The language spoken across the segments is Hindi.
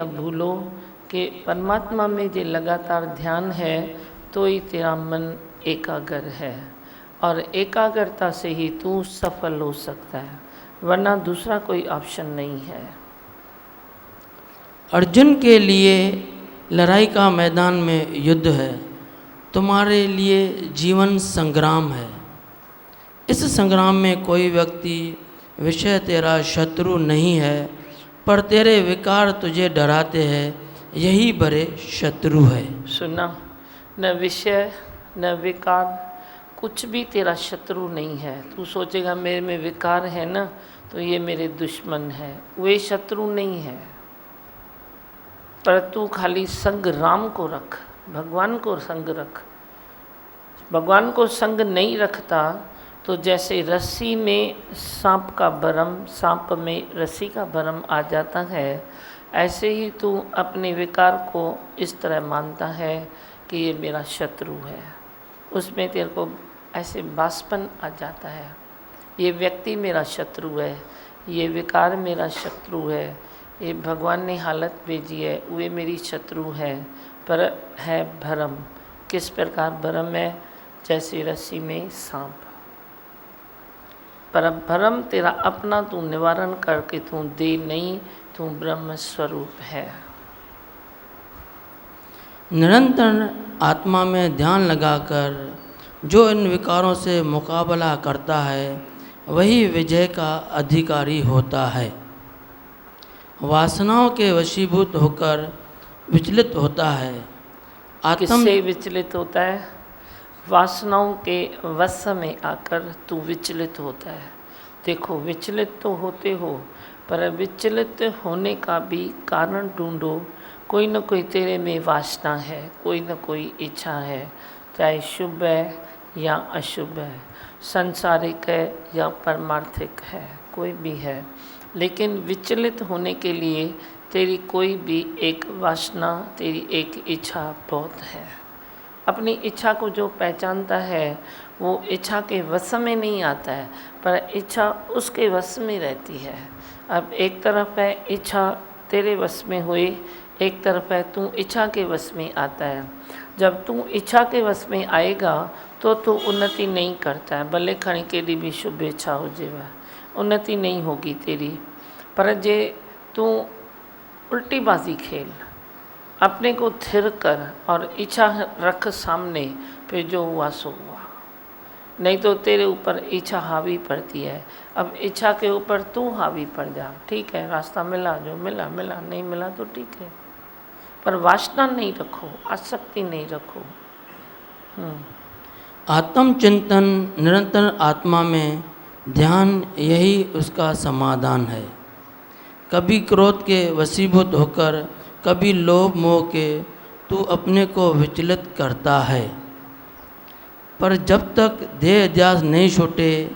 भूलो कि परमात्मा में जो लगातार ध्यान है तो ही तेरा मन एकाग्र है, और एकाग्रता से ही तू सफल हो सकता है, वरना दूसरा कोई ऑप्शन नहीं है। अर्जुन के लिए लड़ाई का मैदान में युद्ध है, तुम्हारे लिए जीवन संग्राम है। इस संग्राम में कोई व्यक्ति विषय तेरा शत्रु नहीं है, पर तेरे विकार तुझे डराते हैं, यही बड़े शत्रु है। सुना, न विषय न विकार कुछ भी तेरा शत्रु नहीं है। तू सोचेगा मेरे में विकार है ना तो ये मेरे दुश्मन है, वे शत्रु नहीं है। पर तू खाली संग राम को रख, भगवान को संग रख। भगवान को संग नहीं रखता तो जैसे रस्सी में सांप का भरम, सांप में रस्सी का भरम आ जाता है, ऐसे ही तू अपने विकार को इस तरह मानता है कि ये मेरा शत्रु है। उसमें तेरे को ऐसे बासपन आ जाता है, ये व्यक्ति मेरा शत्रु है, ये विकार मेरा शत्रु है, ये भगवान ने हालत भेजी है वे मेरी शत्रु है। पर है भरम। किस प्रकार भरम है? जैसे रस्सी में सांप। पर भरम तेरा अपना तू निवारण करके तू दे नहीं, तू ब्रह्म स्वरूप है। निरंतर आत्मा में ध्यान लगाकर जो इन विकारों से मुकाबला करता है वही विजय का अधिकारी होता है। वासनाओं के वशीभूत होकर विचलित होता है। किससे विचलित होता है? वासनाओं के वश में आकर तू विचलित होता है। देखो, विचलित तो होते हो, पर विचलित होने का भी कारण ढूंढो। कोई न कोई तेरे में वासना है, कोई न कोई इच्छा है, चाहे शुभ है या अशुभ है, संसारिक है या परमार्थिक है, कोई भी है। लेकिन विचलित होने के लिए तेरी कोई भी एक वासना, तेरी एक इच्छा बहुत है। अपनी इच्छा को जो पहचानता है वो इच्छा के वश में नहीं आता है, पर इच्छा उसके वश में रहती है। अब एक तरफ है इच्छा तेरे वश में हुई, एक तरफ है तू इच्छा के वश में आता है। जब तू इच्छा के वश में आएगा तो तू उन्नति नहीं करता है, भले खणी केॾी भी शुभ इच्छा हो जाए, उन्नति नहीं होगी तेरी। पर जे तू उल्टी बाजी खेल, अपने को थिर कर और इच्छा रख सामने, फिर जो हुआ सो हुआ। नहीं तो तेरे ऊपर इच्छा हावी पड़ती है। अब इच्छा के ऊपर तू हावी पड़ जा, ठीक है, रास्ता मिला, जो मिला मिला, नहीं मिला तो ठीक है, पर वासना नहीं रखो, आसक्ति नहीं रखो। आत्मचिंतन, निरंतर आत्मा में ध्यान, यही उसका समाधान है। कभी क्रोध के वशीभूत होकर, कभी लोभ मोह के तू अपने को विचलित करता है। पर जब तक देह अध्यास नहीं छूटे,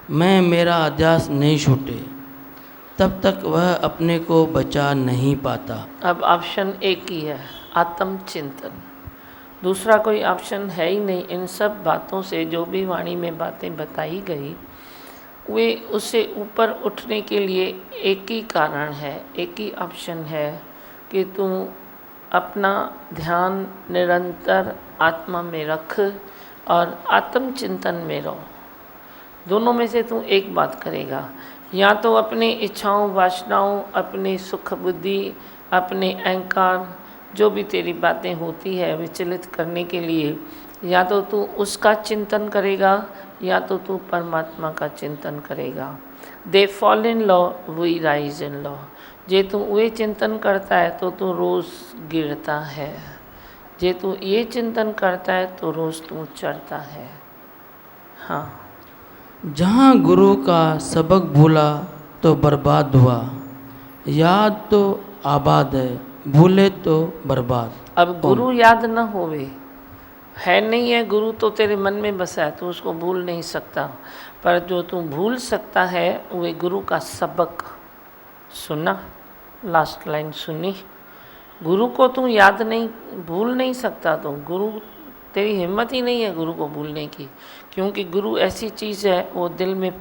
मैं मेरा अध्यास नहीं छूटे, तब तक वह अपने को बचा नहीं पाता। अब ऑप्शन एक ही है, आत्मचिंतन। दूसरा कोई ऑप्शन है ही नहीं। इन सब बातों से, जो भी वाणी में बातें बताई गई, वे उससे ऊपर उठने के लिए एक ही कारण है, एक ही ऑप्शन है कि तू अपना ध्यान निरंतर आत्मा में रख और आत्मचिंतन में रहो। दोनों में से तू एक बात करेगा, या तो अपनी इच्छाओं, वासनाओं, अपनी सुख बुद्धि, अपने अहंकार, जो भी तेरी बातें होती है विचलित करने के लिए, या तो तू उसका चिंतन करेगा या तो तू परमात्मा का चिंतन करेगा। They fall in law, we rise in law. जे तू वे चिंतन करता है तो तू रोज़ गिरता है, जे तू ये चिंतन करता है तो रोज़ तू चढ़ता है। हाँ, जहाँ गुरु का सबक भूला तो बर्बाद हुआ, याद तो आबाद है, भूले तो बर्बाद। अब गुरु याद न होवे, है नहीं है गुरु तो तेरे मन में बसा है, तो उसको भूल नहीं सकता। पर जो तू भूल सकता है वे गुरु का सबक। सुना, लास्ट लाइन सुनी। गुरु को तू याद नहीं, भूल नहीं सकता। तो गुरु, तेरी हिम्मत ही नहीं है गुरु को भूलने की, क्योंकि गुरु ऐसी चीज़ है, वो दिल में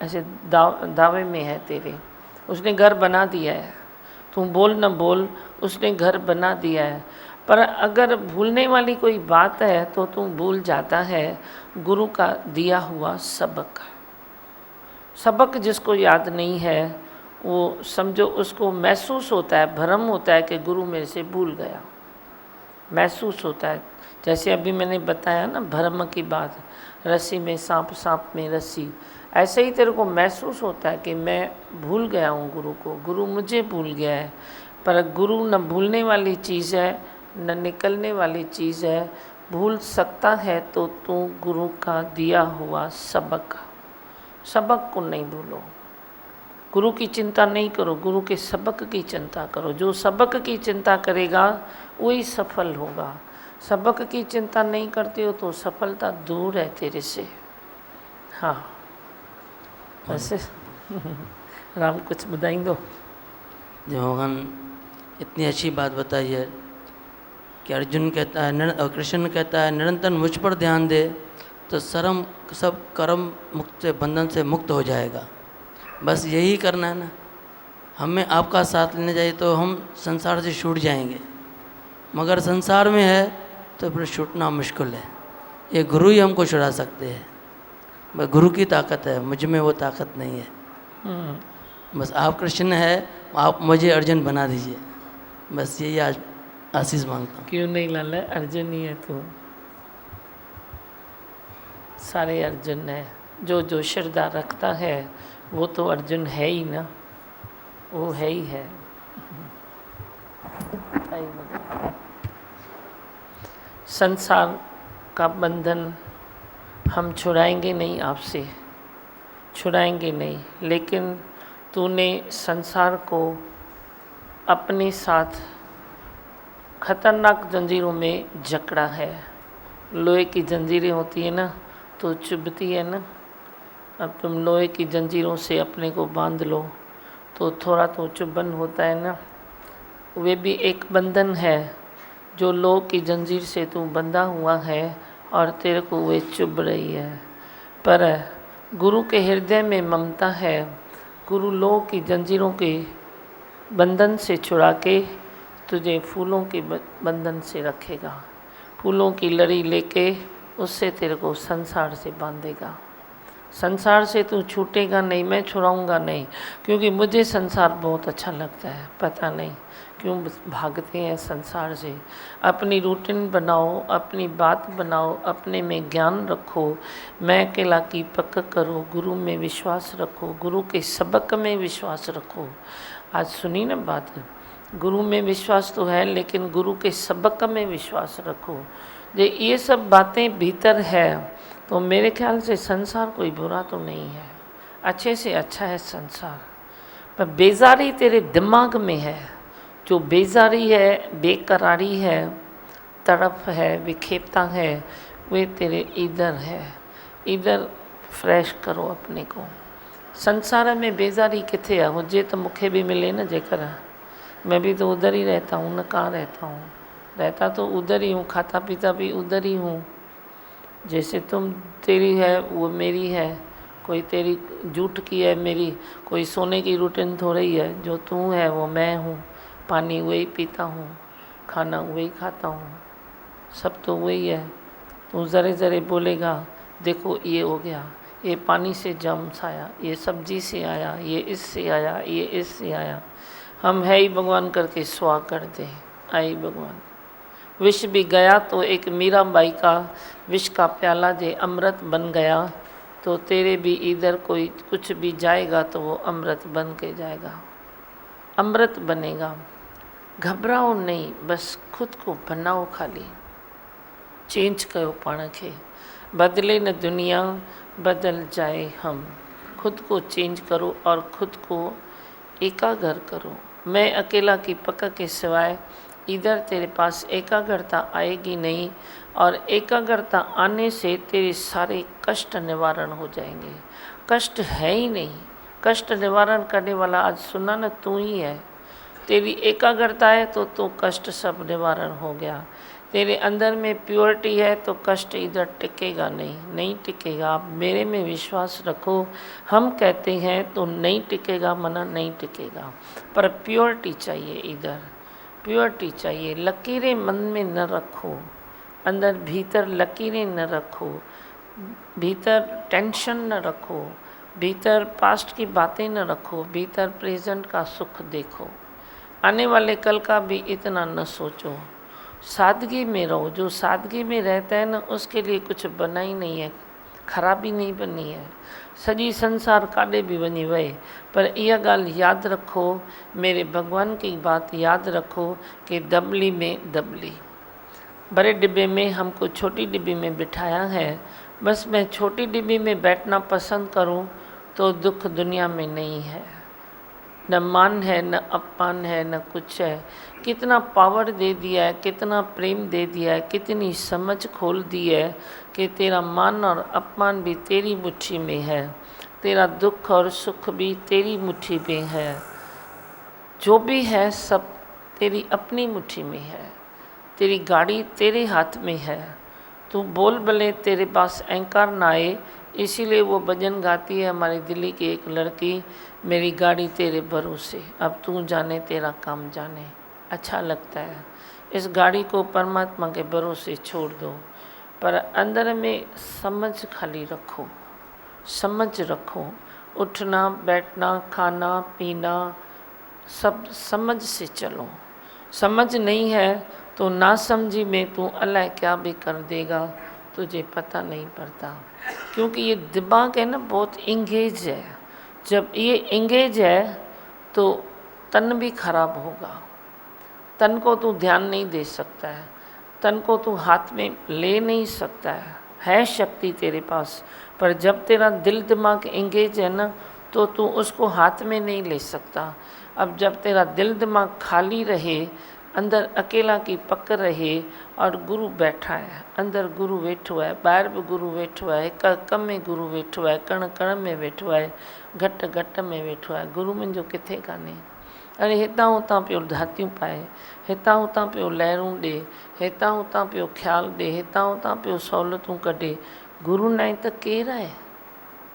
ऐसे दावे में है तेरे, उसने घर बना दिया है। तू बोल न बोल, उसने घर बना दिया है। पर अगर भूलने वाली कोई बात है तो तू भूल जाता है गुरु का दिया हुआ सबक। सबक जिसको याद नहीं है वो समझो उसको महसूस होता है, भ्रम होता है कि गुरु मेरे से भूल गया, महसूस होता है। जैसे अभी मैंने बताया ना भ्रम की बात, रस्सी में सांप, सांप में रस्सी, ऐसे ही तेरे को महसूस होता है कि मैं भूल गया हूँ गुरु को, गुरु मुझे भूल गया है। पर गुरु न भूलने वाली चीज़ है न निकलने वाली चीज़ है। भूल सकता है तो तू गुरु का दिया हुआ सबक, सबक को नहीं भूलो। गुरु की चिंता नहीं करो, गुरु के सबक की चिंता करो। जो सबक की चिंता करेगा वही सफल होगा। सबक की चिंता नहीं करते हो तो सफलता दूर है तेरे से। हाँ वैसे राम कुछ बताई दो। जो भगवान इतनी अच्छी बात बताई है कि अर्जुन कहता है और कृष्ण कहता है निरंतर मुझ पर ध्यान दे तो सर्व सब कर्म मुक्त से, बंधन से मुक्त हो जाएगा। बस यही करना है ना, हमें आपका साथ लेना चाहिए तो हम संसार से छूट जाएंगे। मगर संसार में है तो फिर छूटना मुश्किल है। ये गुरु ही हमको छुड़ा सकते हैं। बस गुरु की ताकत है, मुझ में वो ताकत नहीं है। बस आप कृष्ण है, आप मुझे अर्जुन बना दीजिए, बस यही आज आशीष मांगता हूँ। क्यों नहीं लाला, अर्जुन ही है तू, सारे अर्जुन है। जो जो श्रद्धा रखता है वो तो अर्जुन है ही ना, वो है ही है। संसार का बंधन हम छुड़ाएंगे नहीं, आपसे छुड़ाएंगे नहीं, लेकिन तूने संसार को अपने साथ खतरनाक जंजीरों में जकड़ा है। लोहे की जंजीरें होती है ना तो चुभती है ना। अब तुम लोहे की जंजीरों से अपने को बांध लो तो थोड़ा तो चुभन होता है ना। वे भी एक बंधन है, जो लोहे की जंजीर से तू बंधा हुआ है और तेरे को वे चुभ रही है। पर गुरु के हृदय में ममता है। गुरु लोहे की जंजीरों के बंधन से छुड़ा के तुझे फूलों के बंधन से रखेगा। फूलों की लड़ी लेके उससे तेरे को संसार से बांधेगा। संसार से तू छूटेगा नहीं, मैं छुड़ाऊंगा नहीं, क्योंकि मुझे संसार बहुत अच्छा लगता है। पता नहीं क्यों भागते हैं संसार से। अपनी रूटीन बनाओ, अपनी बात बनाओ, अपने में ज्ञान रखो, मैं अकेला की पक्का करो, गुरु में विश्वास रखो, गुरु के सबक में विश्वास रखो। आज सुनी ना बात, गुरु में विश्वास तो है लेकिन गुरु के सबक में विश्वास रखो। ये सब बातें भीतर है तो मेरे ख्याल से संसार कोई बुरा तो नहीं है, अच्छे से अच्छा है संसार। पर बेजारी तेरे दिमाग में है। जो बेजारी है, बेकरारी है, तड़प है, विक्षेपता है, वे तेरे इधर है। इधर फ्रेश करो अपने को। संसार में बेजारी किथे है, हुजे तो मुखे भी मिले न जेकर। मैं भी तो उधर ही रहता हूँ न, कहाँ रहता हूँ, रहता तो उधर ही हूँ, खाता पीता भी उधर ही हूँ। जैसे तुम तेरी है वो मेरी है, कोई तेरी जूठ की है मेरी, कोई सोने की रूटीन थोड़ी है। जो तू है वो मैं हूँ, पानी वही पीता हूँ, खाना वही खाता हूँ, सब तो वही है। तू ज़रे ज़रे बोलेगा देखो ये हो गया, ये पानी से जम्स आया, ये सब्जी से आया, ये इससे आया, ये इससे आया। हम है ही भगवान करके स्वाह कर दे, आई भगवान। विष भी गया तो एक मीराबाई का विष का प्याला जे अमृत बन गया, तो तेरे भी इधर कोई कुछ भी जाएगा तो वो अमृत बन के जाएगा, अमृत बनेगा। घबराओ नहीं, बस खुद को बनाओ, खाली चेंज करो पाण खे। बदले न दुनिया बदल जाए हम। खुद को चेंज करो और खुद को एकाग्र करो। मैं अकेला की पक्का के सिवाय इधर तेरे पास एकाग्रता आएगी नहीं, और एकाग्रता आने से तेरे सारे कष्ट निवारण हो जाएंगे। कष्ट है ही नहीं, कष्ट निवारण करने वाला आज सुना न तू ही है। तेरी एकाग्रता है तो कष्ट सब निवारण हो गया। तेरे अंदर में प्योरिटी है तो कष्ट इधर टिकेगा नहीं टिकेगा। आप मेरे में विश्वास रखो। हम कहते हैं तो नहीं टिकेगा, मना नहीं टिकेगा, पर प्योरिटी चाहिए इधर, प्योरिटी चाहिए। लकीरें मन में न रखो, अंदर भीतर लकीरें न रखो, भीतर टेंशन न रखो, भीतर पास्ट की बातें न रखो, भीतर प्रेजेंट का सुख देखो। आने वाले कल का भी इतना न सोचो। सादगी में रहो। जो सादगी में रहता है ना, उसके लिए कुछ बना ही नहीं है, खराबी नहीं बनी है। सॼी संसार काॾे बि वञी वहे, पर इहा ॻाल्हि यादि रखो, मेरे भगवान की बात याद रखो कि दबली में दबली। बड़े डिब्बे में हमको छोटी डिब्बी में बिठाया है, बस मैं छोटी डिब्बी में बैठना पसंद करूं तो दुख दुनिया में नहीं है। न मान है, न अपमान है, न कुछ है। कितना पावर दे दिया है, कितना प्रेम दे दिया है, कितनी समझ खोल दी है कि तेरा मान और अपमान भी तेरी मुट्ठी में है, तेरा दुख और सुख भी तेरी मुट्ठी में है। जो भी है सब तेरी अपनी मुट्ठी में है। तेरी गाड़ी तेरे हाथ में है। तू बोल भले तेरे पास अहंकार ना आए। इसीलिए वो भजन गाती है हमारी दिल्ली की एक लड़की, मेरी गाड़ी तेरे भरोसे, अब तू जाने तेरा काम जाने। अच्छा लगता है। इस गाड़ी को परमात्मा के भरोसे छोड़ दो, पर अंदर में समझ खाली रखो, समझ रखो। उठना बैठना खाना पीना सब समझ से चलो। समझ नहीं है तो ना समझी में तू अल्लाह क्या भी कर देगा, तुझे पता नहीं पड़ता। क्योंकि ये दिमाग है ना, बहुत इंगेज है। जब ये इंगेज है तो तन भी खराब होगा। तन को तू ध्यान नहीं दे सकता है, तन को तू हाथ में ले नहीं सकता है शक्ति तेरे पास, पर जब तेरा दिल दिमाग इंगेज है ना, तो तू उसको हाथ में नहीं ले सकता। अब जब तेरा दिल दिमाग खाली रहे, अंदर अकेला की पक रहे और गुरु बैठा है, अंदर गुरु वेठो है, ॿाहिरि बि गुरु वेठो है, हिक हिक में गुरु वेठो है, कण कण में वेठो है, घट घट में वेठो है। गुरु मुंहिंजो किथे कान्हे। अरे हितां हुतां पियो धातियूं पाए, हितां हुतां पियो लहरूं ॾे, हितां हुतां पियो ख़्यालु ॾे, हितां हुतां पियो सहूलियतूं कढे। गुरु नाहे त केरु आहे?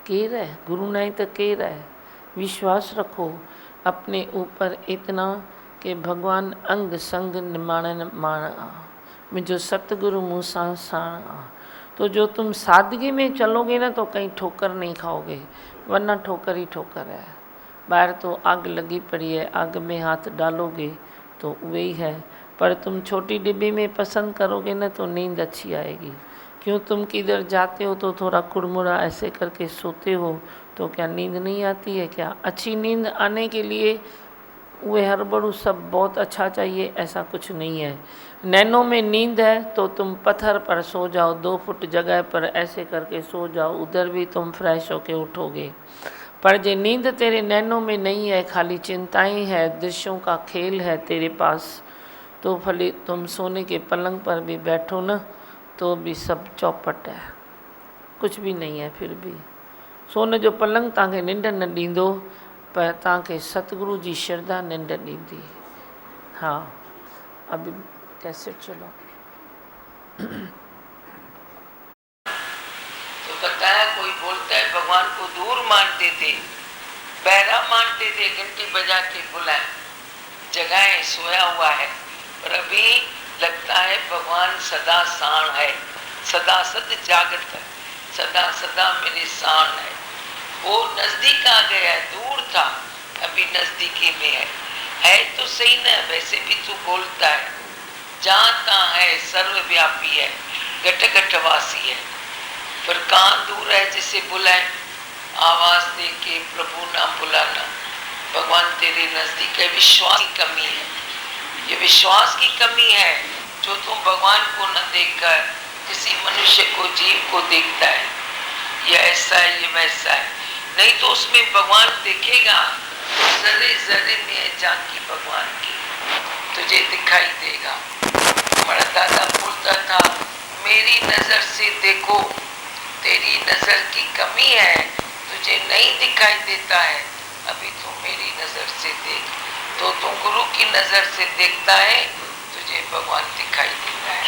केरु आहे? गुरु नाहे त केरु आहे? विश्वास रखो अपने ऊपर इतना कि भगवान अंग संग निमाणन माण आ, मुझो सतगुरु मूसां साण आ। तो जो तुम सादगी में चलोगे ना तो कहीं ठोकर नहीं खाओगे, वरना ठोकर ही ठोकर है। बाहर तो आग लगी पड़ी है, आग में हाथ डालोगे तो वही है। पर तुम छोटी डिब्बी में पसंद करोगे ना तो नींद अच्छी आएगी। क्यों, तुम किधर जाते हो तो थोड़ा कुड़मुड़ा ऐसे करके सोते हो, तो क्या नींद नहीं आती है क्या? अच्छी नींद आने के लिए वे हड़बड़ू सब बहुत अच्छा चाहिए, ऐसा कुछ नहीं है। नैनों में नींद है तो तुम पत्थर पर सो जाओ, 2 फुट जगह पर ऐसे करके सो जाओ, उधर भी तुम फ्रेश होके उठोगे। पर जो नींद तेरे नैनों में नहीं है, खाली चिंताएं है, दृश्यों का खेल है तेरे पास, तो भले तुम सोने के पलंग पर भी बैठो ना तो भी सब चौपट है, कुछ भी नहीं है। फिर भी सोने जो पलंग तव्हांखे निंड न ॾींदो, पर तव्हांखे सतगुरु जी श्रद्धा निंड ॾींदी। हाँ, अभी कैसे चलो। तो बताया, कोई बोलता है भगवान को दूर मानते थे, बहरा मानते थे, घंटी बजा के बुलाए, जगाए सोया हुआ है, पर अभी लगता है भगवान सदा साण है, सदा सद जागृत है, सदा सदा मेरे साण है। वो नजदीक आ गया, दूर था अभी नजदीकी में है तो सही ना। वैसे भी तू बोलता है, जहाँ तहाँ है, सर्वव्यापी है, घट घट वासी है, पर कहाँ दूर है जिसे बुलाए। आवाज दे के प्रभु ना बुलाना, भगवान तेरे नजदीक है। विश्वास की कमी है, ये विश्वास की कमी है जो तुम भगवान को न देखकर किसी मनुष्य को, जीव को देखता है, ये ऐसा है, ये वैसा है। नहीं तो उसमें भगवान दिखेगा, जरे जरे में है झांकी भगवान की, तुझे दिखाई देगा। हमारा दादा बोलता था, मेरी नजर से देखो, तेरी नजर की कमी है, तुझे नहीं दिखाई देता है, अभी तू मेरी नजर से देख। तो तू गुरु की नजर से देखता है, तुझे भगवान दिखाई देता है।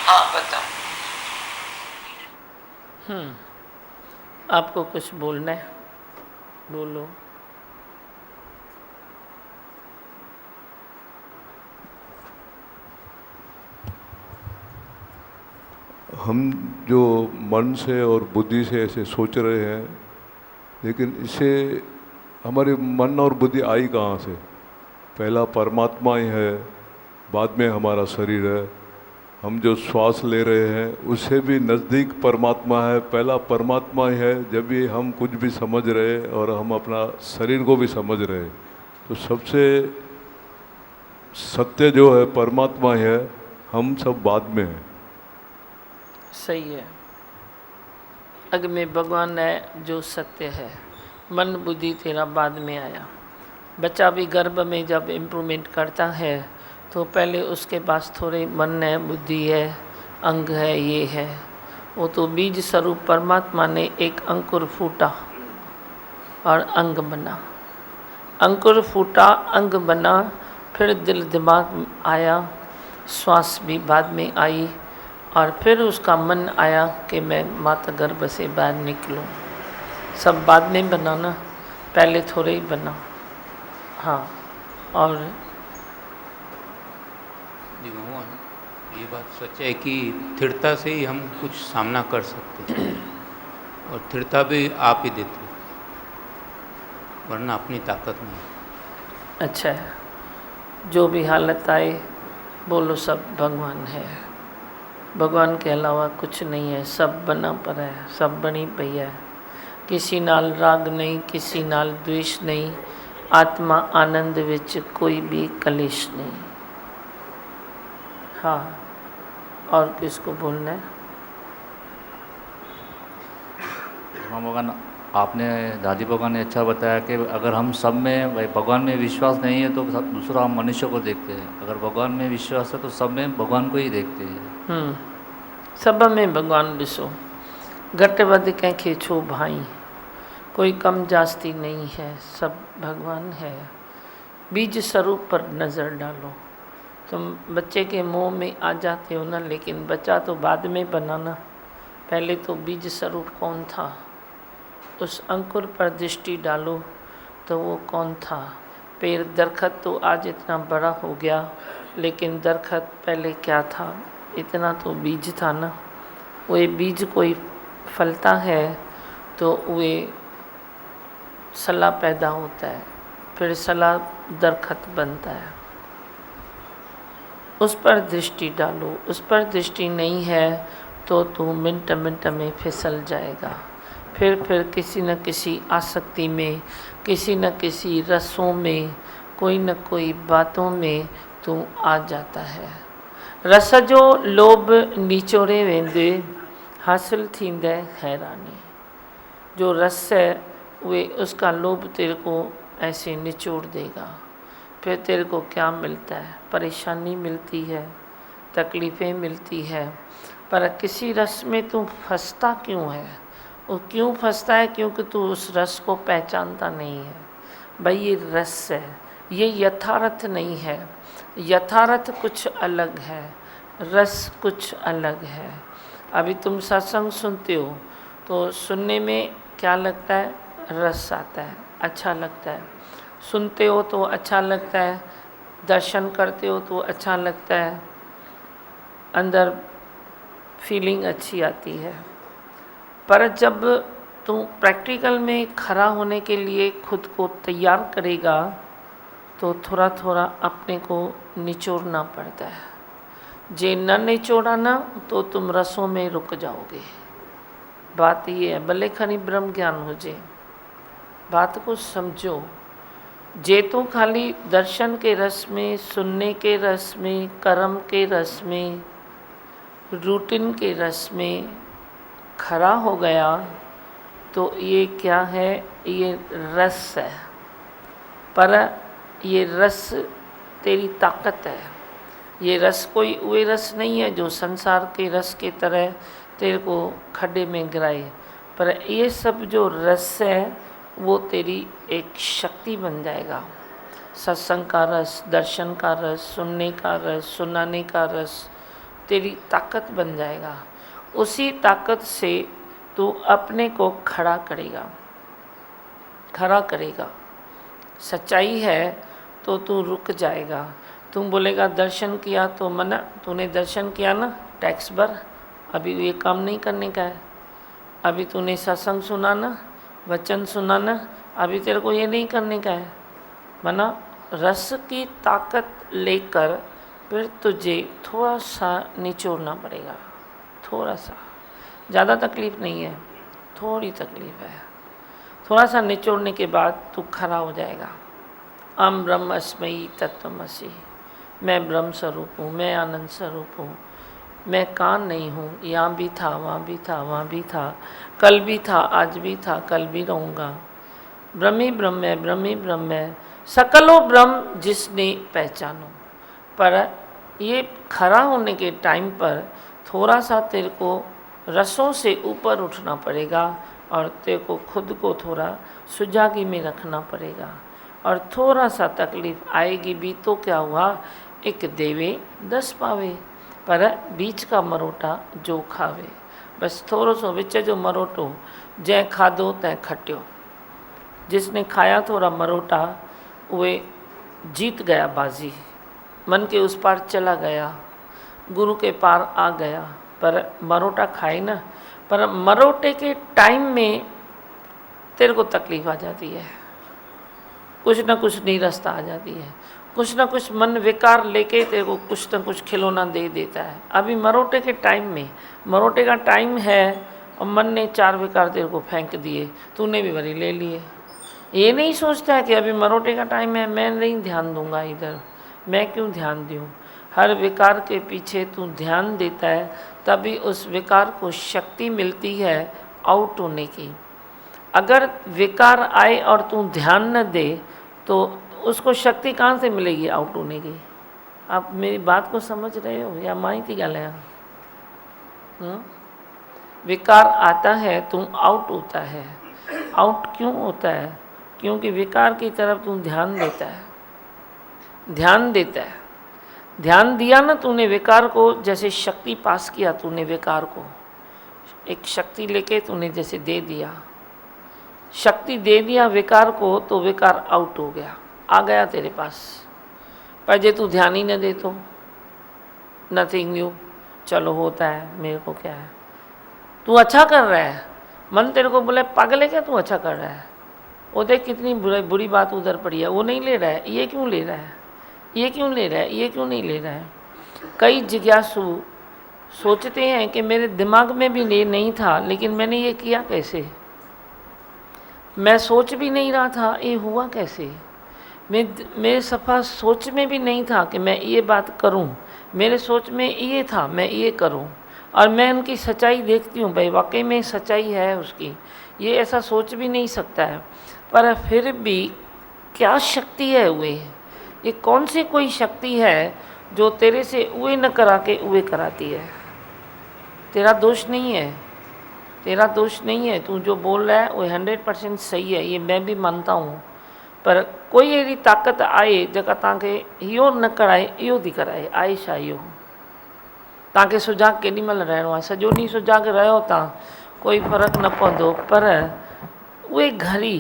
हाँ बताओ। आपको कुछ बोलना है, बोलो। हम जो मन से और बुद्धि से ऐसे सोच रहे हैं, लेकिन इससे हमारे मन और बुद्धि आई कहाँ से? पहला परमात्मा ही है, बाद में हमारा शरीर है। हम जो श्वास ले रहे हैं उससे भी नज़दीक परमात्मा है, पहला परमात्मा ही है। जब भी हम कुछ भी समझ रहे और हम अपना शरीर को भी समझ रहे, तो सबसे सत्य जो है परमात्मा ही है, हम सब बाद में हैं। सही है। अग में भगवान है जो सत्य है, मन बुद्धि तेरा बाद में आया। बच्चा भी गर्भ में जब इम्प्रूवमेंट करता है तो पहले उसके पास थोड़े मन है, बुद्धि है, अंग है, ये है। वो तो बीज स्वरूप परमात्मा ने एक अंकुर फूटा और अंग बना। अंकुर फूटा, अंग बना, फिर दिल दिमाग आया, श्वास भी बाद में आई, और फिर उसका मन आया कि मैं माता गर्भ से बाहर निकलूं। सब बाद में बना ना, पहले थोड़े ही बना। हाँ, और जी भगवान, ये बात सच है कि स्थिरता से ही हम कुछ सामना कर सकते हैं, और स्थिरता भी आप ही देते हो, वरना अपनी ताकत नहीं। अच्छा है, जो भी हालत आए बोलो सब भगवान है। भगवान के अलावा कुछ नहीं है, सब बना पर है, सब बनी पई है। किसी नाल राग नहीं, किसी नाल द्वेष नहीं, आत्मा आनंद विच कोई भी कलेश नहीं। हाँ, और किसको बोलना है? हाँ भगवान, आपने दादी भगवान ने अच्छा बताया कि अगर हम सब में भाई भगवान में विश्वास नहीं है तो दूसरा हम मनुष्य को देखते हैं, अगर भगवान में विश्वास है तो सब में भगवान को ही देखते हैं। सब में भगवान ॾिसो, घट वध कंहिंखे छो भाई, कोई कम जास्ती नहीं है, सब भगवान है। बीज स्वरूप पर नज़र डालो। तुम बच्चे के मुंह में आ जाते हो ना, लेकिन बच्चा तो बाद में बना ना, पहले तो बीज स्वरूप कौन था? उस अंकुर पर दृष्टि डालो तो वो कौन था? पेड़ दरखत तो आज इतना बड़ा हो गया, लेकिन दरखत पहले क्या था? इतना तो बीज था ना। वो बीज कोई फलता है तो वे सला पैदा होता है, फिर सला दरखत बनता है। उस पर दृष्टि डालो। उस पर दृष्टि नहीं है तो तू मिनट मिनट में फिसल जाएगा। फिर किसी न किसी आसक्ति में, किसी न किसी रसों में, कोई न कोई बातों में तू आ जाता है। रस जो लोभ निचोड़े वेंदे हासिल थींदे हैरानी। जो रस है वे उसका लोभ तेरे को ऐसे निचोड़ देगा। फिर तेरे को क्या मिलता है? परेशानी मिलती है, तकलीफ़ें मिलती है, पर किसी रस में तू फंसता क्यों है? वो क्यों फंसता है? क्योंकि तू उस रस को पहचानता नहीं है। भाई ये रस है, ये यथार्थ नहीं है। यथार्थ कुछ अलग है, रस कुछ अलग है। अभी तुम सत्संग सुनते हो तो सुनने में क्या लगता है? रस आता है, अच्छा लगता है। सुनते हो तो अच्छा लगता है, दर्शन करते हो तो अच्छा लगता है, अंदर फीलिंग अच्छी आती है। पर जब तू प्रैक्टिकल में खड़ा होने के लिए खुद को तैयार करेगा तो थोड़ा थोड़ा अपने को निचोड़ना पड़ता है। जे न निचोड़ा ना तो तुम रसों में रुक जाओगे। बात ये है, भले खनी ब्रह्म ज्ञान हो जे, बात को समझो। जे तो खाली दर्शन के रस में, सुनने के रस में, कर्म के रस में, रूटीन के रस में खड़ा हो गया तो ये क्या है? ये रस है। पर ये रस तेरी ताकत है। ये रस कोई वे रस नहीं है जो संसार के रस के तरह तेरे को खड्डे में गिराए, पर ये सब जो रस है वो तेरी एक शक्ति बन जाएगा। सत्संग का रस, दर्शन का रस, सुनने का रस, सुनाने का रस तेरी ताकत बन जाएगा। उसी ताकत से तू अपने को खड़ा करेगा, खड़ा करेगा। सच्चाई है तो तू रुक जाएगा। तुम बोलेगा दर्शन किया तो मना, तूने दर्शन किया ना, टैक्स भर, अभी ये काम नहीं करने का है। अभी तूने सत्संग सुना ना, वचन सुना ना, अभी तेरे को ये नहीं करने का है। मना रस की ताकत लेकर फिर तुझे थोड़ा सा निचोड़ना पड़ेगा, थोड़ा सा, ज़्यादा तकलीफ़ नहीं है, थोड़ी तकलीफ़ है। थोड़ा सा निचोड़ने के बाद तू खड़ा हो जाएगा। अहम ब्रह्म अस्मि तत्त्वमसि, मैं ब्रह्म स्वरूप हूँ, मैं आनंद स्वरूप हूँ, मैं कान नहीं हूँ, यहाँ भी था, वहाँ भी था, वहाँ भी था, कल भी था, आज भी था, कल भी रहूँगा। ब्रह्म ही ब्रह्म है, ब्रह्म ही ब्रह्म है, सकलो ब्रह्म जिसने पहचानो। पर ये खड़ा होने के टाइम पर थोड़ा सा तेरे को रसों से ऊपर उठना पड़ेगा और तेरे को खुद को थोड़ा सुजागी में रखना पड़ेगा। और थोड़ा सा तकलीफ़ आएगी भी तो क्या हुआ, एक देवे 10 पावे, पर बीच का मरोटा जो खावे। बस थोड़ो सो विच जो मरोटो, जै खाधो तैं खटियो। जिसने खाया थोड़ा मरोटा वे जीत गया बाजी, मन के उस पार चला गया, गुरु के पार आ गया। पर मरोटा खाए ना, पर मरोटे के टाइम में तेरे को तकलीफ़ आ जाती है, कुछ ना कुछ नीरसता आ जाती है, कुछ ना कुछ मन विकार लेके तेरे को कुछ ना कुछ खिलौना दे देता है। अभी मरोटे के टाइम में, मरोटे का टाइम है और मन ने 4 विकार तेरे को फेंक दिए, तूने भी भरी ले लिए। ये नहीं सोचता है कि अभी मरोटे का टाइम है, मैं नहीं ध्यान दूंगा इधर, मैं क्यों ध्यान दूँ। हर विकार के पीछे तू ध्यान देता है, तभी उस विकार को शक्ति मिलती है आउट होने की। अगर विकार आए और तू ध्यान न दे तो उसको शक्ति कहाँ से मिलेगी आउट होने की। आप मेरी बात को समझ रहे हो या माई थी गल है? विकार आता है तू आउट होता है। आउट क्यों होता है? क्योंकि विकार की तरफ तू ध्यान देता है, ध्यान देता है। ध्यान दिया ना तूने विकार को, जैसे शक्ति पास किया तूने विकार को, एक शक्ति लेके तूने जैसे दे दिया, शक्ति दे दिया विकार को, तो विकार आउट हो गया, आ गया तेरे पास। पर जे तू ध्यान ही न दे तो नथिंग न्यू, चलो होता है, मेरे को क्या है। तू अच्छा कर रहा है, मन तेरे को बोले पागल है क्या तू अच्छा कर रहा है, वो देख कितनी बुरी बात उधर पड़ी है, वो नहीं ले रहा है, ये क्यों ले रहा है, ये क्यों ले रहा है, ये क्यों नहीं ले रहा है। कई जिज्ञासु सोचते हैं कि मेरे दिमाग में भी ये नहीं था, लेकिन मैंने ये किया कैसे, मैं सोच भी नहीं रहा था, ये हुआ कैसे। मेरे सफ़ा सोच में भी नहीं था कि मैं ये बात करूं, मेरे सोच में ये था मैं ये करूं। और मैं उनकी सच्चाई देखती हूँ, भाई वाकई में सच्चाई है उसकी, ये ऐसा सोच भी नहीं सकता है। पर फिर भी क्या शक्ति है वे, ये कौन सी कोई शक्ति है जो तेरे से उए न करा के उए कराती है। तेरा दोष नहीं है, तेरा दोष नहीं है, तू जो बोल रहा है वो 100% सही है, ये मैं भी मानता हूँ। पर कोई अहिड़ी ताक़त आहे जेका तव्हांखे इहो न कराए इहो थी कराए, आहे छा इहो। तव्हांखे सुजाग केॾी महिल रहणो आहे, सॼो ॾींहुं सुजाग रहियो तव्हां, कोई फ़र्क़ु न पवंदो। पर उहे घड़ी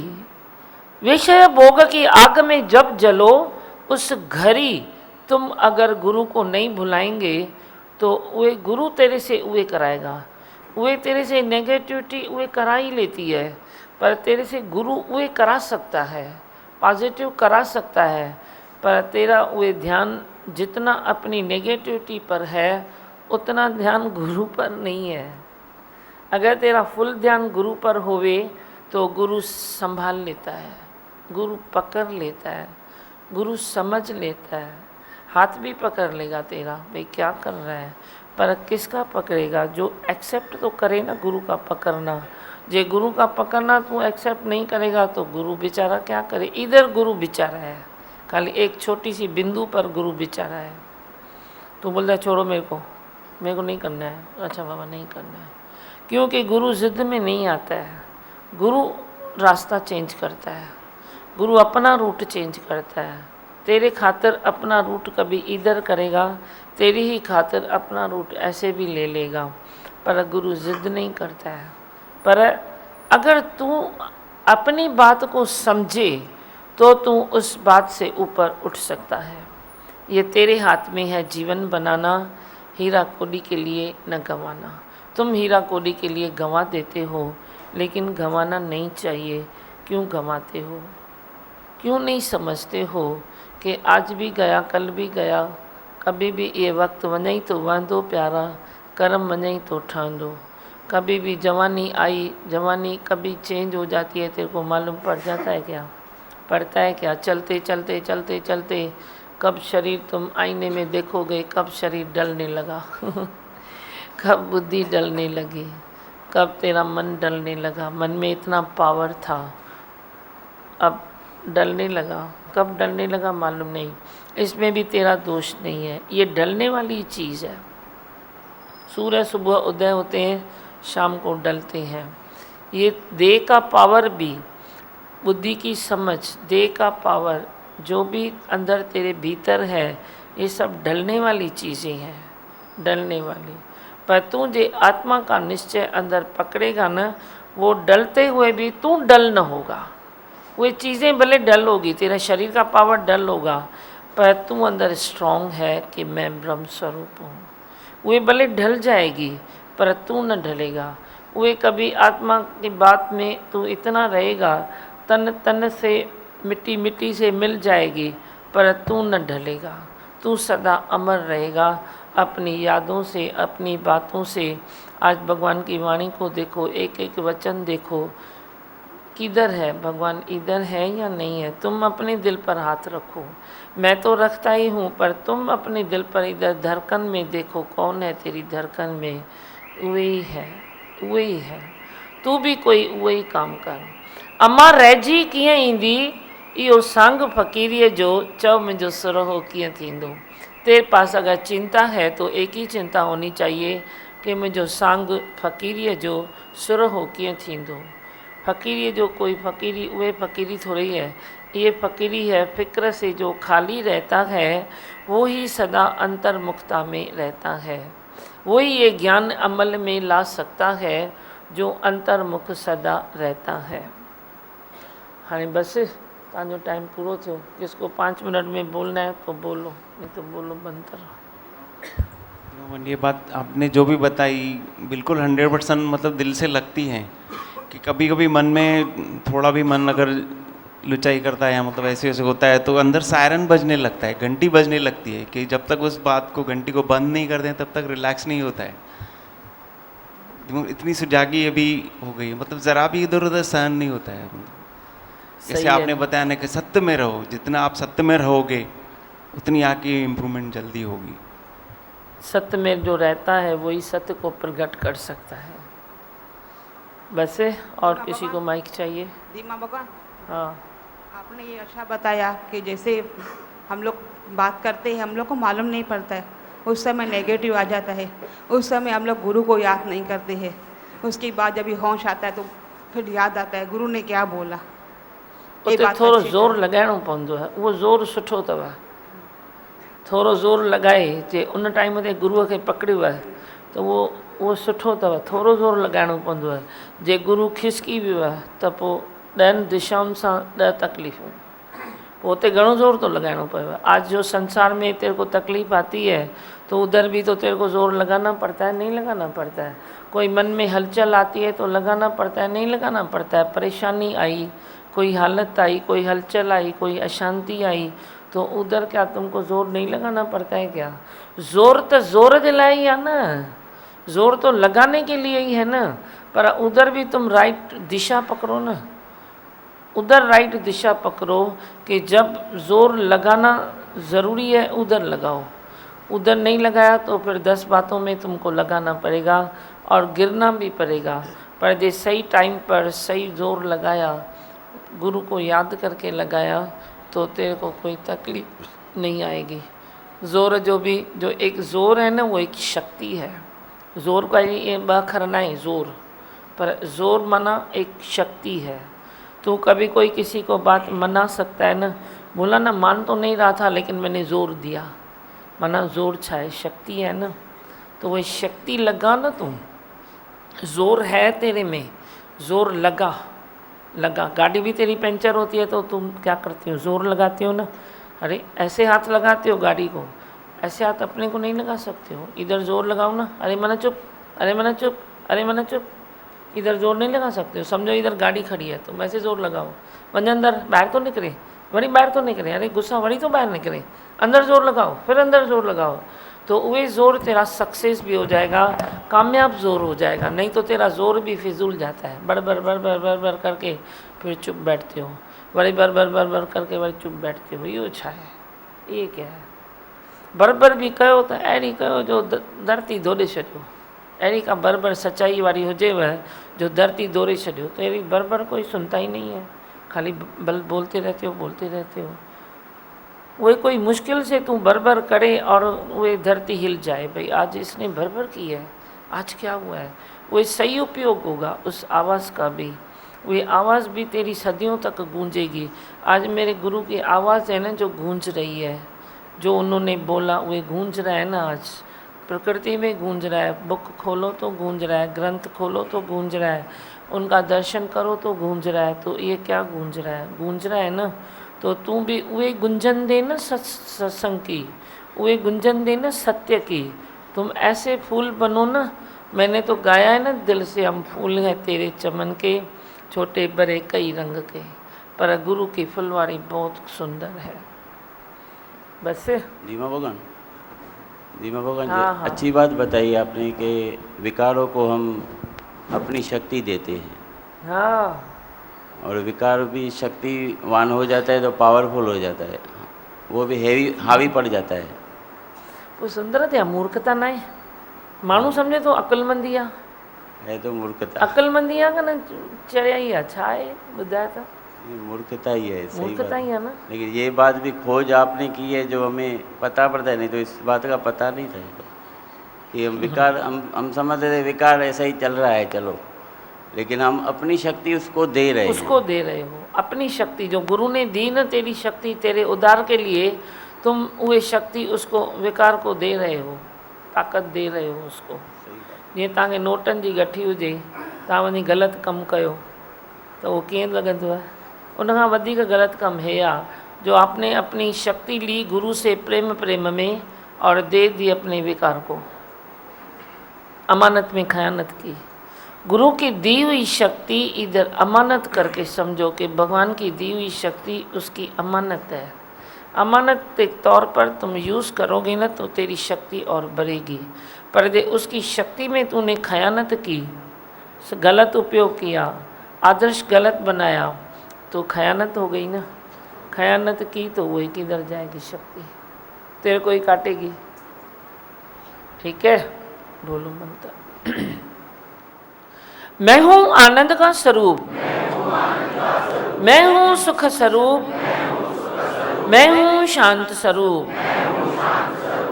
विषय भोग की आग में जब जलो, उस घड़ी तुम अगर गुरु को नहीं भुलाएंगे तो वे गुरु तेरे से उहे कराएगा। वे तेरे से नेगेटिविटी उहे करा ही लेती है, पर तेरे से गुरु उहे करा सकता है, पॉजिटिव करा सकता है। पर तेरा वे ध्यान जितना अपनी नेगेटिविटी पर है उतना ध्यान गुरु पर नहीं है। अगर तेरा फुल ध्यान गुरु पर होवे तो गुरु संभाल लेता है, गुरु पकड़ लेता है, गुरु समझ लेता है, हाथ भी पकड़ लेगा तेरा, भाई क्या कर रहा है। पर किसका पकड़ेगा? जो एक्सेप्ट तो करे ना गुरु का पकड़ना। जे गुरु का पकड़ना तू एक्सेप्ट नहीं करेगा तो गुरु बेचारा क्या करे। इधर गुरु बेचारा है, खाली एक छोटी सी बिंदु पर गुरु बेचारा है। तू बोलता है छोड़ो मेरे को नहीं करना है, अच्छा बाबा नहीं करना है, क्योंकि गुरु ज़िद में नहीं आता है। गुरु रास्ता चेंज करता है, गुरु अपना रूट चेंज करता है। तेरे खातिर अपना रूट कभी इधर करेगा, तेरी ही खातिर अपना रूट ऐसे भी ले लेगा, पर गुरु जिद नहीं करता है। पर अगर तू अपनी बात को समझे तो तू उस बात से ऊपर उठ सकता है। ये तेरे हाथ में है जीवन बनाना, हीरा कौड़ी के लिए न गंवाना। तुम हीरा कौड़ी के लिए गंवा देते हो, लेकिन गंवाना नहीं चाहिए। क्यों गंवाते हो? क्यों नहीं समझते हो कि आज भी गया कल भी गया, कभी भी ये वक्त वञई तो वांदो प्यारा, कर्म वञई तो ठहंदो। कभी भी जवानी आई, जवानी कभी चेंज हो जाती है, तेरे को मालूम पड़ जाता है क्या? पड़ता है क्या? चलते चलते चलते चलते कब शरीर तुम आईने में देखोगे, कब शरीर डलने लगा कब बुद्धि डलने लगी, कब तेरा मन डलने लगा। मन में इतना पावर था, अब डलने लगा। कब डलने लगा मालूम नहीं। इसमें भी तेरा दोष नहीं है, ये डलने वाली चीज़ है। सूर्य सुबह उदय होते हैं, शाम को डलते हैं। ये देह का पावर भी, बुद्धि की समझ, देह का पावर, जो भी अंदर तेरे भीतर है, ये सब डलने वाली चीज़ें हैं, डलने वाली। पर तू जो आत्मा का निश्चय अंदर पकड़ेगा ना, वो डलते हुए भी तू डल न होगा। वो चीज़ें भले डल होगी, तेरा शरीर का पावर डल होगा, पर तू अंदर स्ट्रॉन्ग है कि मैं ब्रह्म स्वरूप हूँ। वे भले ढल जाएगी पर तू न ढलेगा। वे कभी आत्मा की बात में तू इतना रहेगा, तन तन से मिट्टी मिट्टी से मिल जाएगी, पर तू न ढलेगा। तू सदा अमर रहेगा अपनी यादों से, अपनी बातों से। आज भगवान की वाणी को देखो, एक एक वचन देखो, किधर है भगवान, इधर है या नहीं है। तुम अपने दिल पर हाथ रखो, मैं तो रखता ही हूँ, पर तुम अपने दिल पर इधर धड़कन में देखो, कौन है तेरी धड़कन में? वही है, वही है। तू भी कोई वही काम कर। अम्मा रहिजी कीअं ईंदी, इहो संग फ़क़ीरीअ जो, चओ मुंहिंजो सुरहो कीअं थींदो। तेरे पास अगर चिंता है तो एक ही चिंता होनी चाहिए कि मुंहिंजो संग फ़क़ीरीअ जो सुरहो कीअं थींदो। फ़क़ीरीअ जो कोई फ़क़ीरी, उहे फ़क़ीरी थोड़ी है, ये फ़क़ीरी है फ़िक्र से। जो खाली रहता है वो ही सदा अंतर्मुखता में रहता है। वही ये ज्ञान अमल में ला सकता है जो अंतर्मुख सदा रहता है। हाँ बस तव्हांजो टाइम पूरो थियो। जिसको 5 मिनट में बोलना है तो बोलो, नहीं तो बोलो बंद करो। ये बात आपने जो भी बताई बिल्कुल 100% मतलब दिल से लगती है कि कभी कभी मन में थोड़ा भी मन अगर लुचाई करता है या मतलब ऐसे ऐसे होता है तो अंदर सायरन बजने लगता है, घंटी बजने लगती है कि जब तक उस बात को, घंटी को बंद नहीं कर दें तब तक रिलैक्स नहीं होता है। इतनी सुजागी अभी हो गई है, मतलब ज़रा भी इधर उधर सहन नहीं होता है। जैसे आपने बताया ना कि सत्य में रहो, जितना आप सत्य में रहोगे उतनी आपकी इम्प्रूवमेंट जल्दी होगी। सत्य में जो रहता है वही सत्य को प्रकट कर सकता है। वैसे और किसी को माइक चाहिए? दीमा भगवान, हाँ, आपने ये अच्छा बताया कि जैसे हम लोग बात करते हैं, हम लोग को मालूम नहीं पड़ता है, उस समय नेगेटिव आ जाता है, उस समय हम लोग गुरु को याद नहीं करते हैं। उसके बाद जब होश आता है तो फिर याद आता है गुरु ने क्या बोला। उते थोड़ो ज़ोर लॻाइणो पवंदो आहे। उहो ज़ोर सुठो अथव, थोरो ज़ोर लॻाए जे उन टाइम ते गुरूअ खे पकड़ियो आहे त उहो सुठो अथव। थोरो ज़ोर लॻाइणो पवंदो आहे। जे गुरू खिसकी वियो आहे त पोइ 10 दिशाउनि सां 10 तकलीफ़ूं, पोइ उते घणो ज़ोर तो लगाना पड़ेगा। आज जो संसार में तेरे को तकलीफ़ आती है तो उधर भी तो तेरे को ज़ोर लगाना पड़ता है, नहीं लगाना पड़ता है। कोई मन में हलचल आती है तो लगाना पड़ता है, नहीं लगाना पड़ता है। परेशानी आई, कोई हालत आई, कोई हलचल आई, कोई अशांति आई, तो उधर क्या तुमको ज़ोर नहीं लगाना पड़ता है क्या? ज़ोर तो ज़ोर दिलाई है ना, ज़ोर तो लगाने के लिए ही है ना, पर उधर भी तुम राइट दिशा पकड़ो ना, उधर राइट दिशा पकड़ो कि जब ज़ोर लगाना ज़रूरी है उधर लगाओ। उधर नहीं लगाया तो फिर 10 बातों में तुमको लगाना पड़ेगा और गिरना भी पड़ेगा। पर जो सही टाइम पर सही ज़ोर लगाया, गुरु को याद करके लगाया, तो तेरे को कोई तकलीफ नहीं आएगी। ज़ोर जो भी, जो एक ज़ोर है ना, वो एक शक्ति है। ज़ोर का ये 2 अखर ना है ज़ोर, पर ज़ोर माना एक शक्ति है। तो कभी कोई किसी को बात मना सकता है ना, बोला ना मान तो नहीं रहा था लेकिन मैंने जोर दिया। माना जोर छाए शक्ति है ना, तो वही शक्ति लगा ना तुम, जोर है तेरे में, जोर लगा। गाड़ी भी तेरी पंचर होती है तो तुम क्या करती हो, जोर लगाती हो ना। अरे ऐसे हाथ लगाते हो गाड़ी को, ऐसे हाथ अपने को नहीं लगा सकते हो, इधर जोर लगाओ ना। अरे मना चुप, अरे मना चुप, अरे मना चुप, इधर जोर नहीं लगा सकते हो। समझो इधर गाड़ी खड़ी है तो वैसे जोर लगाओ, वंज अंदर बाहर तो निकले, वरी बाहर तो निकले, अरे गुस्सा वरी तो बाहर निकले, अंदर जोर लगाओ, फिर अंदर जोर लगाओ, तो वही जोर तेरा सक्सेस भी हो जाएगा, कामयाब जोर हो जाएगा। नहीं तो तेरा जोर भी फिजूल जाता है, बर बर बर बर बर बर करके फिर चुप बैठते हो, बड़ी बर बर बर बर करके बड़ी चुप बैठते हो। ये अच्छा है, ये क्या है, बरबर भी कहो तो अड़ी कहो जो धरती दौड़े छो, अड़ी का बरबर सच्चाई वाली हुजे वह जो धरती दौड़े छो, तो अड़ी बरबर कोई सुनता ही नहीं है, खाली बल बोलते रहते हो, बोलते रहते हो। वही कोई मुश्किल से तू बरबर करे और वही धरती हिल जाए, भाई आज इसने बरबर की है, आज क्या हुआ है, वही सही उपयोग होगा उस आवाज़ का भी, वही आवाज़ भी तेरी सदियों तक गूंजेगी। आज मेरे गुरु की आवाज़ है ना जो गूंज रही है, जो उन्होंने बोला वही गूंज रहा है ना, आज प्रकृति में गूंज रहा है, बुक खोलो तो गूंज रहा है, ग्रंथ खोलो तो गूंज रहा है, उनका दर्शन करो तो गूंज रहा है। तो ये क्या गूंज रहा है, गूंज रहा है ना, तो तू भी वे गुंजन दे ना सत्संग की, वे गुंजन दे ना सत्य की। तुम ऐसे फूल बनो ना, मैंने तो गाया है ना दिल से, हम फूल हैं तेरे चमन के, छोटे बड़े कई रंग के, पर गुरु की फुलवारी बहुत सुंदर है। बस दीमा भगवान, दीमा भगवान जी, हाँ। अच्छी बात बताई आपने कि विकारों को हम अपनी शक्ति देते हैं, हाँ, और विकार भी शक्तिवान हो जाता है तो पावरफुल हो जाता है, वो भी हावी पड़ जाता है। वो सुंदर थे, मूर्खता ना है, माण्हू समझे तो अकुलमंदी आ, है तो मूर्खता, अकुलमंदी आ का न चढ़िया ही अच्छा है, बुधाया था ये मूर्खता ही है, सही मूर्खता बात ही है ना। लेकिन ये बात भी खोज आपने की है जो हमें पता पड़ता है, नहीं तो इस बात का पता नहीं था कि हम विकार, हम समझते थे विकार ऐसा ही चल रहा है चलो, लेकिन हम अपनी शक्ति उसको दे रहे हैं, उसको दे रहे हो अपनी शक्ति जो गुरु ने दी ना, तेरी शक्ति तेरे उद्धार के लिए, तुम वही शक्ति उसको विकार को दे रहे हो, ताकत दे रहे हो उसको। जीअं तव्हांखे नोटनि जी गठी हुजे, तव्हां वञी ग़लति कमु कयो तो वो कीअं लॻंदो आहे, उनखां वधीक ग़लति कमु हे आहे जो आपने अपनी शक्ति ली गुरु से प्रेम में और दे दी अपने विकार को, अमानत में खयानत की। गुरु की दी हुई शक्ति इधर अमानत करके समझो कि भगवान की दी हुई शक्ति उसकी अमानत है, अमानत के तौर पर तुम यूज़ करोगे ना तो तेरी शक्ति और बढ़ेगी। पर यदि उसकी शक्ति में तूने खयानत की, गलत उपयोग किया, आदर्श गलत बनाया, तो खयानत हो गई ना, खयानत की तो वही किधर जाएगी शक्ति, तेरे को ही काटेगी। ठीक है, बोलो मंत्र। मैं हूँ आनंद का स्वरूप, मैं हूँ सुख स्वरूप, मैं हूँ शांत स्वरूप,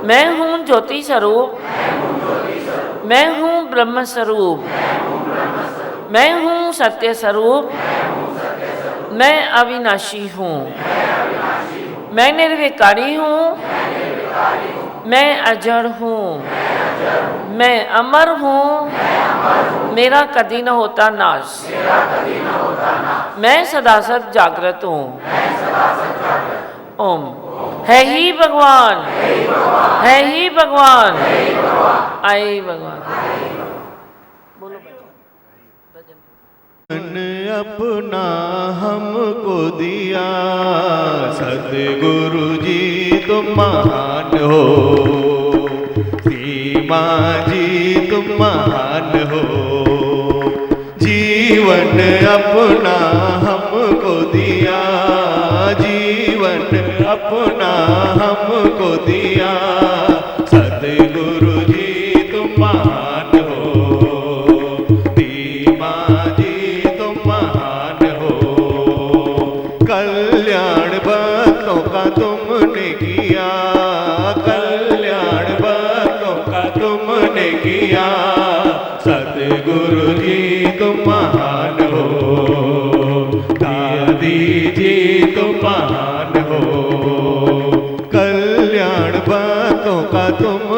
मैं हूँ ज्योति स्वरूप, मैं हूँ ब्रह्म स्वरूप, मैं हूँ सत्य स्वरूप, मैं अविनाशी हूँ, मैं निर्विकारी हूँ, मैं अजड़ हूँ, मैं अमर हूँ, मेरा कभी न होता नाश, मैं सदा सद जागृत हूँ। ओम। है ही भगवान, है ही भगवान, आए भगवान। बोलो मन अपना हमको दिया, सतगुरु जी तुम महान हो, सीमा जी तुम महान हो, जीवन अपना हमको दिया, जीवन अपना हमको दिया, सतगुरु जी तुम महान हो, सीमा जी तुम महान हो, कल्याण भक्तों का तुमने किया, कल्याण भक्तों का तुमने किया, सतगुरु जी तुम महान हो, दादी जी तुम महान हो,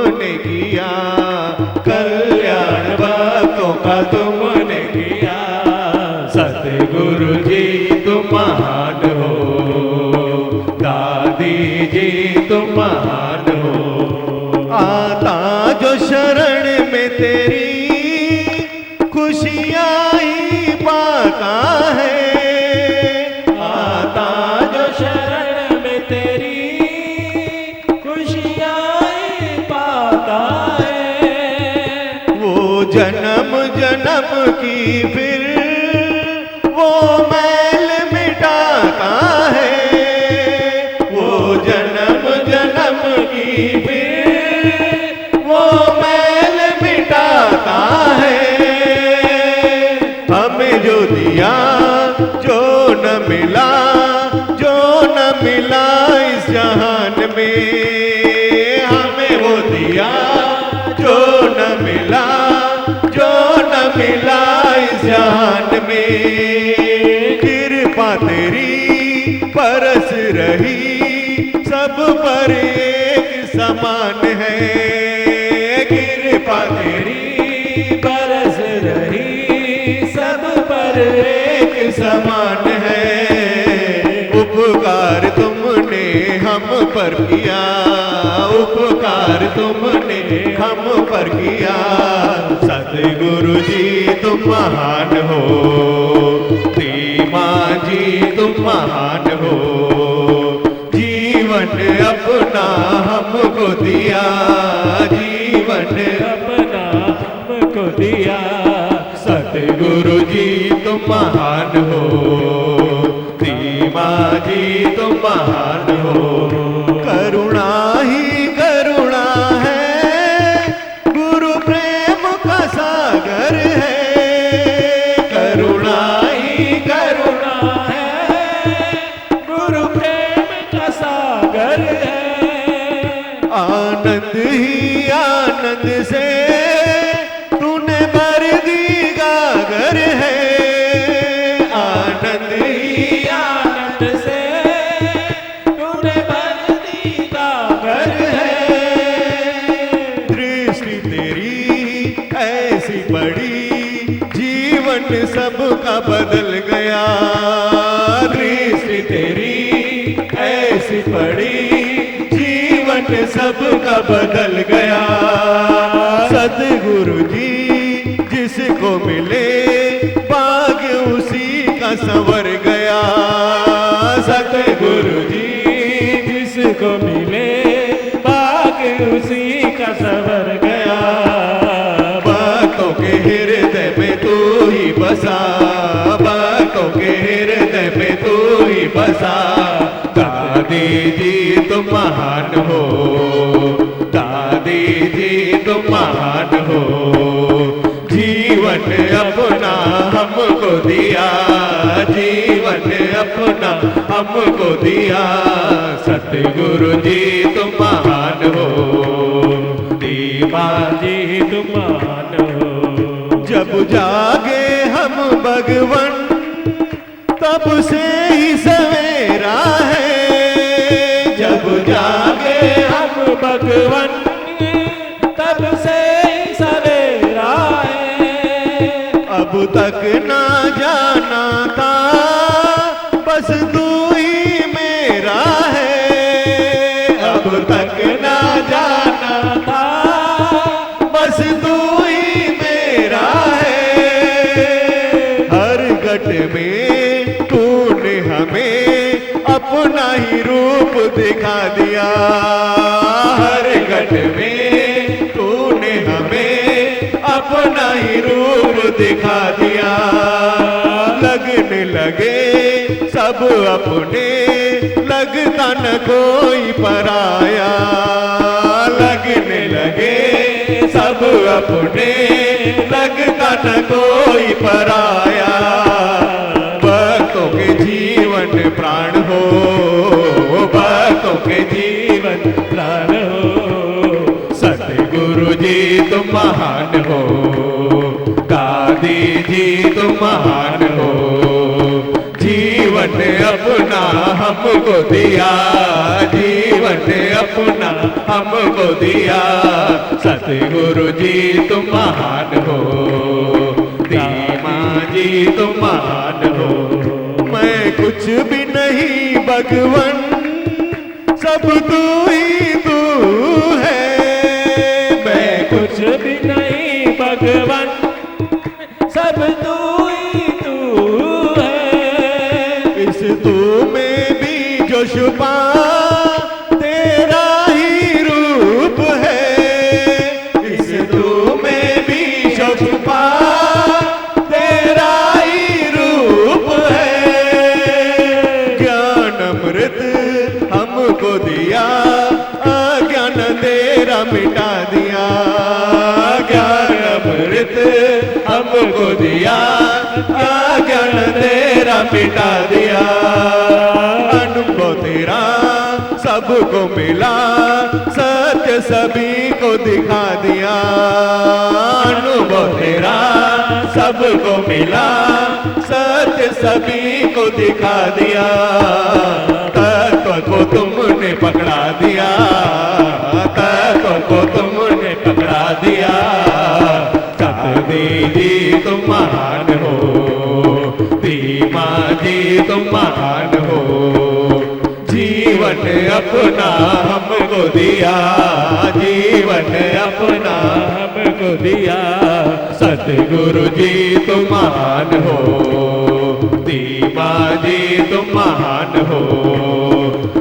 तुमने किया, कल्याण भक्तों का तुमने किया। सतगुरु जी तुम महान हो, दादी जी तुम महान हो। आता जो शरण में तेरी खुशियाँ ही पाता है, आता जो शरण में तेरी खुशियाँ ही पाता है। वो जन्म जन्म की फिर वो मैल मिटाता है, वो जन्म जन्म की फिर वो मैल मिटाता है। हमें जो दिया जो न मिला, जो न मिला इस जहान में, हमें वो दिया जो न मिला, जो न मिला इस जहान में। कृपा तेरी परस रही सब पर एक समान है, कृपा तेरी परस रही सब पर एक समान है। उपकार तुमने हम पर किया, उपकार तुमने हम पर किया। सतगुरु जी तुम महान हो, धीमा जी तुम महान हो। जीवन अपना हमको दिया, जीवन अपना हमको दिया। सतगुरु जी तुम महान हो, धीमा जी तुम महान हो। करुणा ही करुणा है, गुरु प्रेम का सागर है, करुणा ही करुणा है, गुरु प्रेम का सागर है। आनंद ही आनंद से तूने भर दी गागर है, आनंद ही आनंद से तूने भर दी गागर है। दृष्टि तेरी ऐसी बड़ी जीवन सबका बदल गया, दृष्टि तेरी ऐसी बड़ी जीवन सबका बदल गया। सतगुरु जी जिसको मिले भाग्य उसी का संवर गया, सतगुरु जी जिसको मिले भाग्य उसी का संवर गया। भक्तों के हृदय में तू ही बसा, भक्तों के हृदय में तू ही बसा। दादी जी तुम महान हो, दादी जी तुम महान हो। जीवन अपना हमको दिया, जीवन अपना हमको दिया। सतगुरु जी तुम महान हो, दीवा जी तुम महान हो। जब जागे हम भगवन तब से ही सवेरा है, जब जागे हम भगवन तब से ही सवेरा है। अब तक ना जाना था बस तू ही मेरा है, अब तक ना जाना था बस तू ही मेरा है। हर घट में तूने हमें अपना ही रूप दिखा दिया, हर घट में तूने हमें अपना ही रूप दिखा दिया। लगने लगे सब अपने, लगता न कोई पराया, लगने लगे सब अपने, लगता न कोई पराया। भक्तों के जीवन प्राण हो, भक्तों के जीवन प्राण हो। सतगुरु जी तुम महान हो, दादी जी तुम महान हो। जीवन अपना हमको दिया, जीवन अपना हमको दिया। सतगुरु जी तुम महान हो, धीमा जी तुम महान हो। मैं कुछ भी नहीं भगवन, सब तू ही तू है। मैं कुछ भी नहीं भगवन, सब तू ही तू है। इस तू में भी जो छुपा तेरा ही रूप है। इस तू में भी जो छुपा तेरा ही रूप है। ज्ञान अमृत हमको दिया, अज्ञान तेरा मिटा दिया। ज्ञान अमृत हमको दिया, अज्ञान तेरा मिटा दिया। अनुभव तेरा सबको मिला, सत्य सभी को दिखा दिया। अनुभव तेरा सबको मिला, सत्य सभी को दिखा दिया। तत्व को तुमने पकड़ा दिया, तत्व को तुमने पकड़ा दिया। सतदी जी तुम महान हो, धीमा जी तुम महान हो। जीवन अपना हमको दिया, जीवन अपना हमको दिया। सतगुरु जी तुम महान हो, धीमा जी तुम महान हो।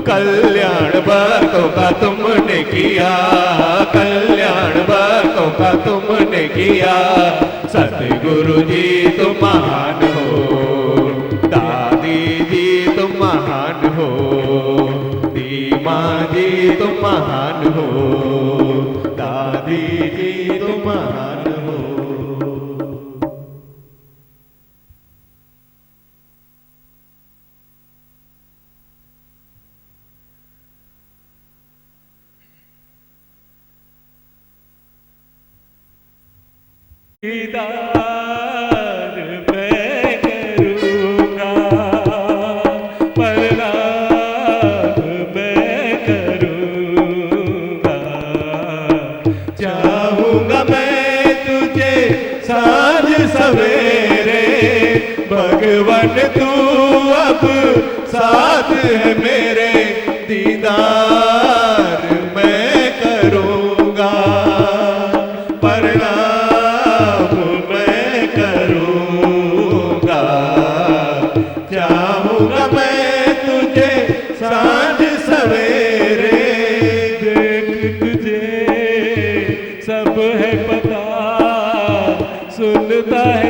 कल्याण भक्तों का तुमने किया, कल्याण भक्तों का तुमने किया। सतगुरु जी तुम महान हो, दादी जी तुम महान हो, धीमा जी तुम महान हो, दादी जी तुम महान हो। दीदार मैं करूँगा, प्रणाम मैं करूँगा। चाहूँगा मैं तुझे साँझ सवेरे, भगवन तू अब साथ है मेरे। दीदार मैं करूँगा, चाहूँगा मैं तुझे साँझ सवेरे। देख तुझे सब है पता, सुनता है